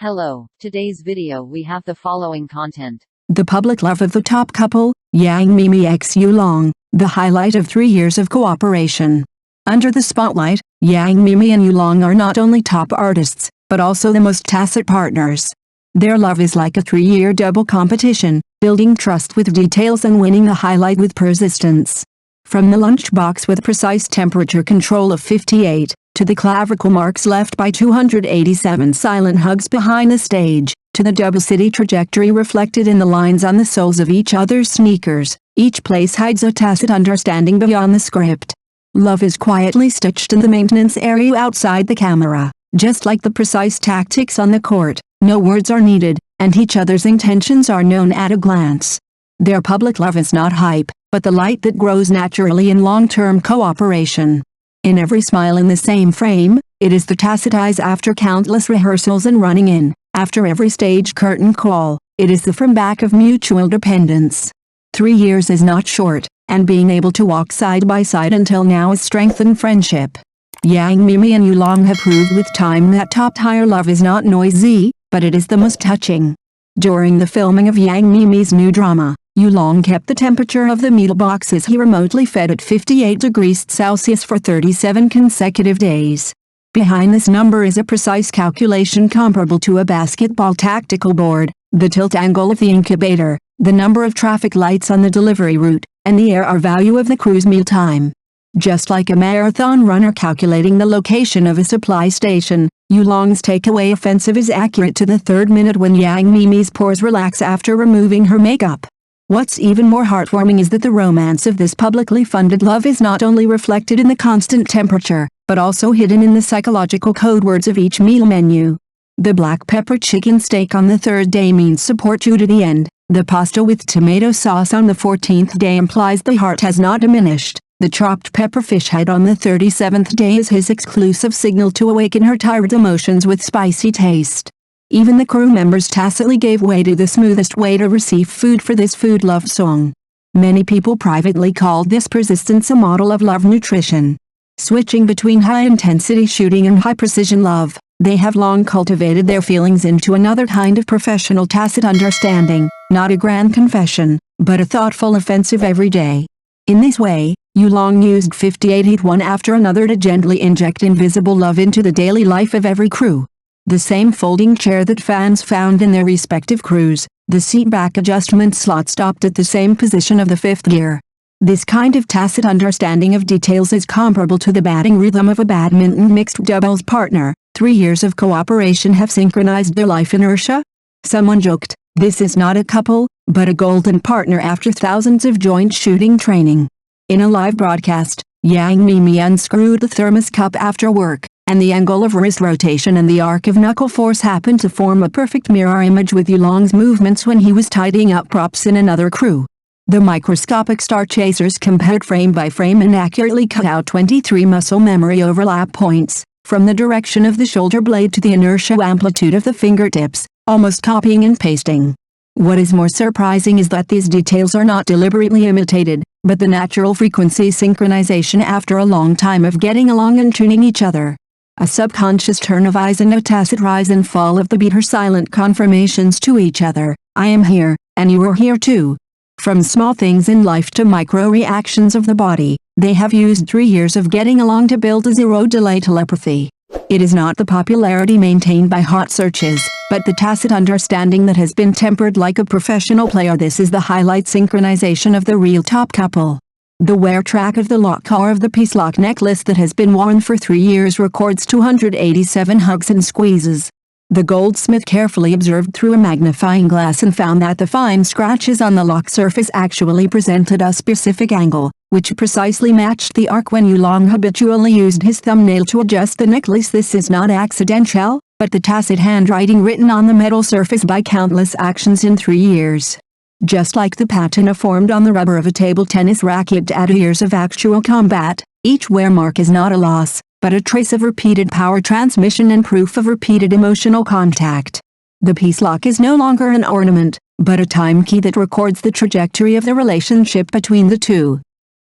Hello, today's video we have the following content. The public love of the top couple, Yang Miemie x Yulong, the highlight of 3 years of cooperation. Under the spotlight, Yang Miemie and Yulong are not only top artists, but also the most tacit partners. Their love is like a 3-year double competition, building trust with details and winning the highlight with persistence. From the lunchbox with precise temperature control of 58, to the clavicle marks left by 287 silent hugs behind the stage, to the double city trajectory reflected in the lines on the soles of each other's sneakers, each place hides a tacit understanding beyond the script. Love is quietly stitched in the maintenance area outside the camera, just like the precise tactics on the court. No words are needed, and each other's intentions are known at a glance. Their public love is not hype, but the light that grows naturally in long-term cooperation. In every smile in the same frame, it is the tacit eyes after countless rehearsals and running in. After every stage curtain call, it is the from back of mutual dependence. 3 years is not short, and being able to walk side by side until now has strengthened friendship. Yang Miemie and Yulong have proved with time that top-tier love is not noisy, but it is the most touching. During the filming of Yang Miemie's new drama, Yulong kept the temperature of the meal boxes he remotely fed at 58 degrees Celsius for 37 consecutive days. Behind this number is a precise calculation comparable to a basketball tactical board, the tilt angle of the incubator, the number of traffic lights on the delivery route, and the ARR value of the crew's meal time. Just like a marathon runner calculating the location of a supply station, Yulong's takeaway offensive is accurate to the 3rd minute when Yang Miemie's pores relax after removing her makeup. What's even more heartwarming is that the romance of this publicly funded love is not only reflected in the constant temperature, but also hidden in the psychological code words of each meal menu. The black pepper chicken steak on the 3rd day means support you to the end. The pasta with tomato sauce on the 14th day implies the heart has not diminished. The chopped pepper fish head on the 37th day is his exclusive signal to awaken her tired emotions with spicy taste. Even the crew members tacitly gave way to the smoothest way to receive food for this food love song. Many people privately called this persistence a model of love nutrition. Switching between high-intensity shooting and high-precision love, they have long cultivated their feelings into another kind of professional tacit understanding, not a grand confession, but a thoughtful offensive every day. In this way, Yulong used 58 hit one after another to gently inject invisible love into the daily life of every crew. The same folding chair that fans found in their respective crews, the seat back adjustment slot stopped at the same position of the 5th gear. This kind of tacit understanding of details is comparable to the batting rhythm of a badminton mixed doubles partner. 3 years of cooperation have synchronized their life inertia? Someone joked, this is not a couple, but a golden partner after thousands of joint shooting training. In a live broadcast, Yang Miemie unscrewed the thermos cup after work, and the angle of wrist rotation and the arc of knuckle force happened to form a perfect mirror image with Yulong's movements when he was tidying up props in another crew. The microscopic star chasers compared frame by frame and accurately cut out 23 muscle memory overlap points, from the direction of the shoulder blade to the inertia amplitude of the fingertips, almost copying and pasting. What is more surprising is that these details are not deliberately imitated, but the natural frequency synchronization after a long time of getting along and tuning each other. A subconscious turn of eyes and a tacit rise and fall of the beat are silent confirmations to each other. I am here, and you are here too. From small things in life to micro-reactions of the body, they have used 3 years of getting along to build a zero-delay telepathy. It is not the popularity maintained by hot searches, but the tacit understanding that has been tempered like a professional player. This is the highlight synchronization of the real top couple. The wear track of the lock car of the peace lock necklace that has been worn for 3 years records 287 hugs and squeezes. The goldsmith carefully observed through a magnifying glass and found that the fine scratches on the lock surface actually presented a specific angle, which precisely matched the arc when Yulong habitually used his thumbnail to adjust the necklace. This is not accidental, but the tacit handwriting written on the metal surface by countless actions in 3 years. Just like the patina formed on the rubber of a table tennis racket at years of actual combat, each wear mark is not a loss, but a trace of repeated power transmission and proof of repeated emotional contact. The peace lock is no longer an ornament, but a time key that records the trajectory of the relationship between the two.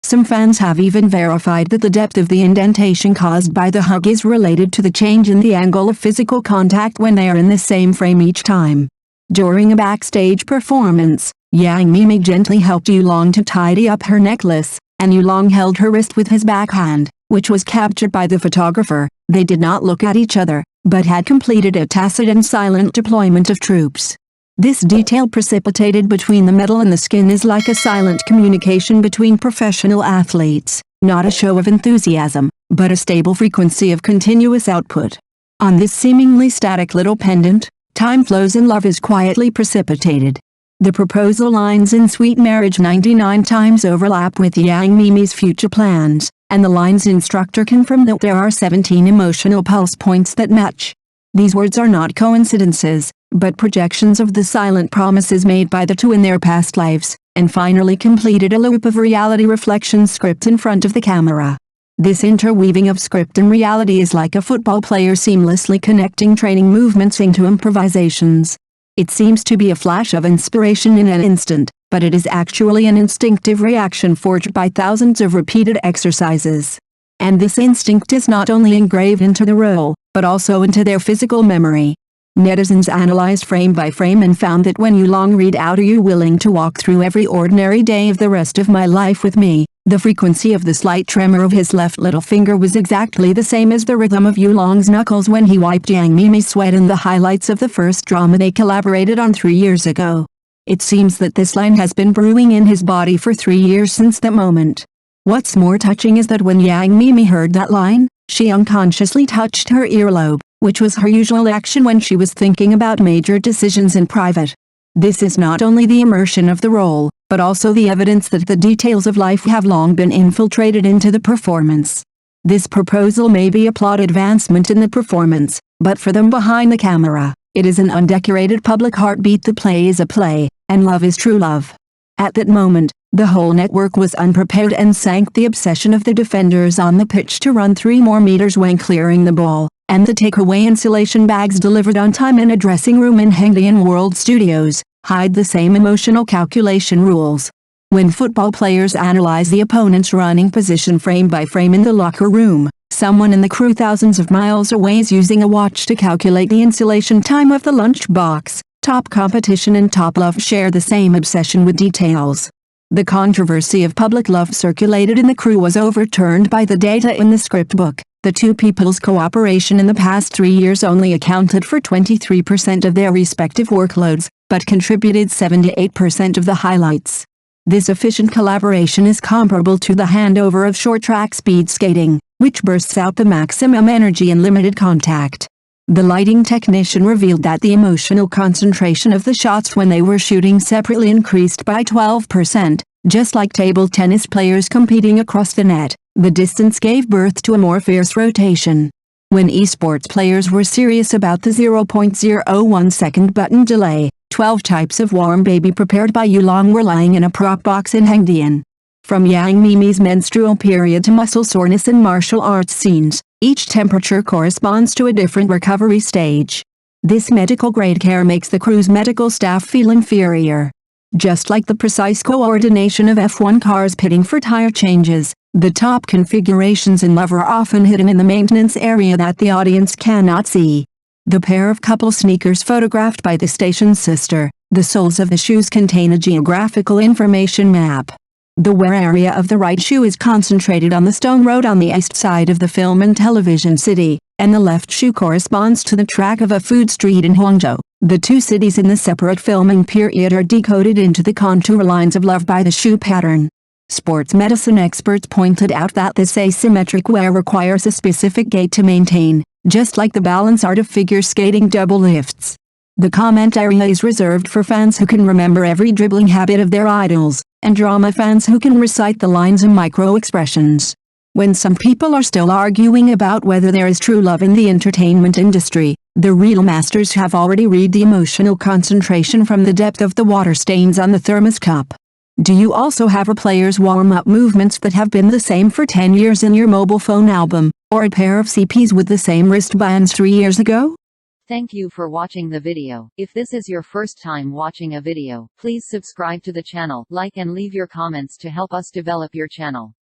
Some fans have even verified that the depth of the indentation caused by the hug is related to the change in the angle of physical contact when they are in the same frame each time. During a backstage performance, Yang Miemie gently helped Yulong to tidy up her necklace, and Yulong held her wrist with his backhand, which was captured by the photographer. They did not look at each other, but had completed a tacit and silent deployment of troops. This detail precipitated between the metal and the skin is like a silent communication between professional athletes, not a show of enthusiasm, but a stable frequency of continuous output. On this seemingly static little pendant, time flows and love is quietly precipitated. The proposal lines in Sweet Marriage 99 times overlap with Yang Miemie's future plans, and the line's instructor confirmed that there are 17 emotional pulse points that match. These words are not coincidences, but projections of the silent promises made by the two in their past lives, and finally completed a loop of reality reflection script in front of the camera. This interweaving of script and reality is like a football player seamlessly connecting training movements into improvisations. It seems to be a flash of inspiration in an instant, but it is actually an instinctive reaction forged by thousands of repeated exercises. And this instinct is not only engraved into the role, but also into their physical memory. Netizens analyzed frame by frame and found that when Yulong read out "Are you willing to walk through every ordinary day of the rest of my life with me?" the frequency of the slight tremor of his left little finger was exactly the same as the rhythm of Yulong's knuckles when he wiped Yang Miemie's sweat in the highlights of the first drama they collaborated on 3 years ago. It seems that this line has been brewing in his body for 3 years since that moment. What's more touching is that when Yang Miemie heard that line, she unconsciously touched her earlobe, which was her usual action when she was thinking about major decisions in private. This is not only the immersion of the role, but also the evidence that the details of life have long been infiltrated into the performance. This proposal may be a plot advancement in the performance, but for them behind the camera, it is an undecorated public heartbeat. The play is a play, and love is true love. At that moment, the whole network was unprepared and sank the obsession of the defenders on the pitch to run 3 more meters when clearing the ball, and the takeaway insulation bags delivered on time in a dressing room in Hengdian World Studios, hide the same emotional calculation rules. When football players analyze the opponent's running position frame by frame in the locker room, someone in the crew thousands of miles away is using a watch to calculate the insulation time of the lunchbox. Top competition and top love share the same obsession with details. The controversy of public love circulated in the crew was overturned by the data in the script book. The two people's cooperation in the past 3 years only accounted for 23% of their respective workloads, but contributed 78% of the highlights. This efficient collaboration is comparable to the handover of short-track speed skating, which bursts out the maximum energy in limited contact. The lighting technician revealed that the emotional concentration of the shots when they were shooting separately increased by 12%, just like table tennis players competing across the net. The distance gave birth to a more fierce rotation. When esports players were serious about the 0.01 second button delay, 12 types of warm baby prepared by Yulong were lying in a prop box in Hengdian. From Yang Miemie's menstrual period to muscle soreness in martial arts scenes, each temperature corresponds to a different recovery stage. This medical-grade care makes the crew's medical staff feel inferior. Just like the precise coordination of F1 cars pitting for tire changes, the top configurations in love are often hidden in the maintenance area that the audience cannot see. The pair of couple sneakers photographed by the station's sister, the soles of the shoes contain a geographical information map. The wear area of the right shoe is concentrated on the stone road on the east side of the film and television city, and the left shoe corresponds to the track of a food street in Guangzhou. The two cities in the separate filming period are decoded into the contour lines of love by the shoe pattern. Sports medicine experts pointed out that this asymmetric wear requires a specific gait to maintain, just like the balance art of figure skating double lifts. The comment area is reserved for fans who can remember every dribbling habit of their idols, and drama fans who can recite the lines and micro-expressions. When some people are still arguing about whether there is true love in the entertainment industry, the real masters have already read the emotional concentration from the depth of the water stains on the thermos cup. Do you also have a player's warm-up movements that have been the same for 10 years in your mobile phone album, or a pair of CPs with the same wristbands 3 years ago? Thank you for watching the video. If this is your first time watching a video, please subscribe to the channel, like and leave your comments to help us develop your channel.